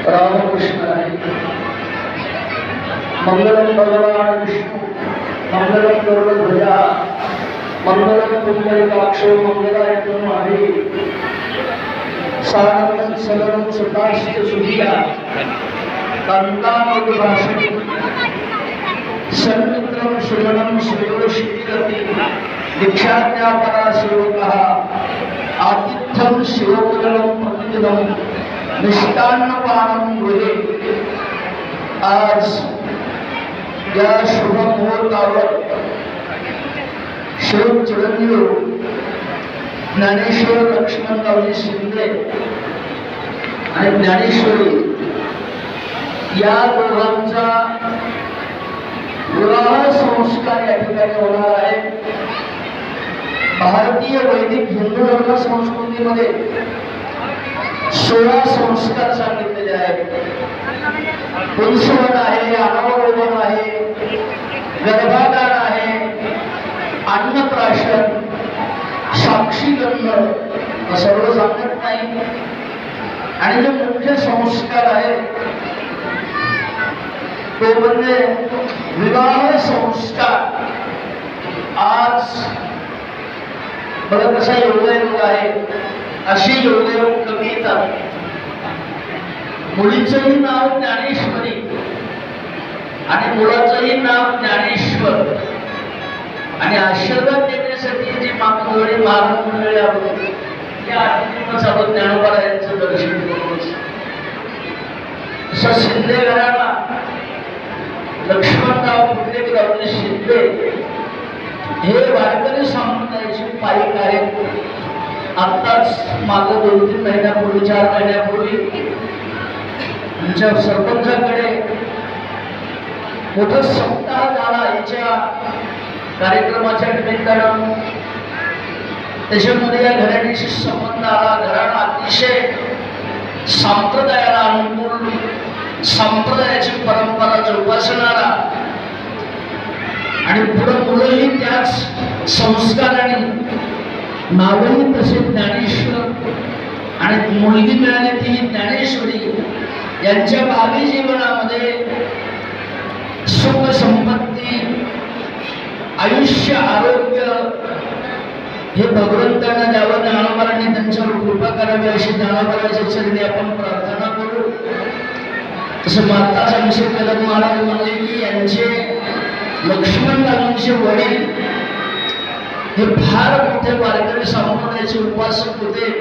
रामकृष्ण हरी। मंगलम भगवान विष्णु मंगलम गरुड़ध्वजा मंगलम पुंडरीकाक्षो मंगलायतनो हरि। सानंदं सगलं सदाशिव सुधिया कांतामृतभाषिणी सन्मित्रं सुजनं सुयोषितिरति दीक्षाज्ञापना सेवकः आतिथ्यं शिवोपलनं प्रतिदिनं मिष्टान्नपानं गृहे। आज या शुभ मुहूर्तावर शिवचिरंजीव ज्ञानेश्वर लक्ष्मणरावजी शिंदे आणि ज्ञानेश्वरी या दोघांचा विवाह संस्कार या ठिकाणी होणार आहे। भारतीय वैदिक हिंदू धर्म संस्कृतीमध्ये 16 संस्कार सांगितलेले आहेत। पुंसवन आहे, अनावरोधन आहे, गर्भाधान आहे, अन्नप्राशन, साक्षीगंध सर्व सांगत नाही। आणि जे मुख्य संस्कार आहे तो म्हणजे विवाह संस्कार। आज बघा कसा योगायोग आहे, अशी योगायोग कविता। मुलीचंही नाव ज्ञानेश्वरी आणि मुलाचंही नाव ज्ञानेश्वर आणि आशीर्वाद देण्यासाठी जी मागणी महामंडळी आहोत त्या आठवणीच आपण ज्ञानोबा यांचं दर्शन करतो। असं शिंदे घराणा लक्ष्मणराव पुंडलिकरावजी शिंदे हे वारकरी संप्रदायाचे पायिक आहेत। आत्ताच मागं 2-3 महिन्यापूर्वी 4 महिन्यापूर्वी आमच्या सरपंचाकडे मोठा सप्ताह झाला याच्या कार्यक्रमाच्या निमित्तानं। त्याच्यामध्ये या घराण्याशी संबंध आला। घराणा अतिशय संप्रदायाला अनुकूल संप्रदायाची परंपरा जोपासणारा आणि पुढे मुलंही त्याच संस्काराने नावही तसे ज्ञानेश्वर आणि मुलगी मिळाली ती ज्ञानेश्वरी। यांच्या भावी जीवनामध्ये सुख संपत्ती आयुष्य आरोग्य हे भगवंतांना द्यावं। ज्ञानोबांनी त्यांच्यावर कृपा करावी अशी ज्ञानोबाच्या चरणी आपण प्रार्थना करू। तसं माता संशय कदम महाराज म्हणले की यांचे लक्ष्मणरावांचे वडील हे फार मोठे वारकरी संप्रदायाचे उपासक होते।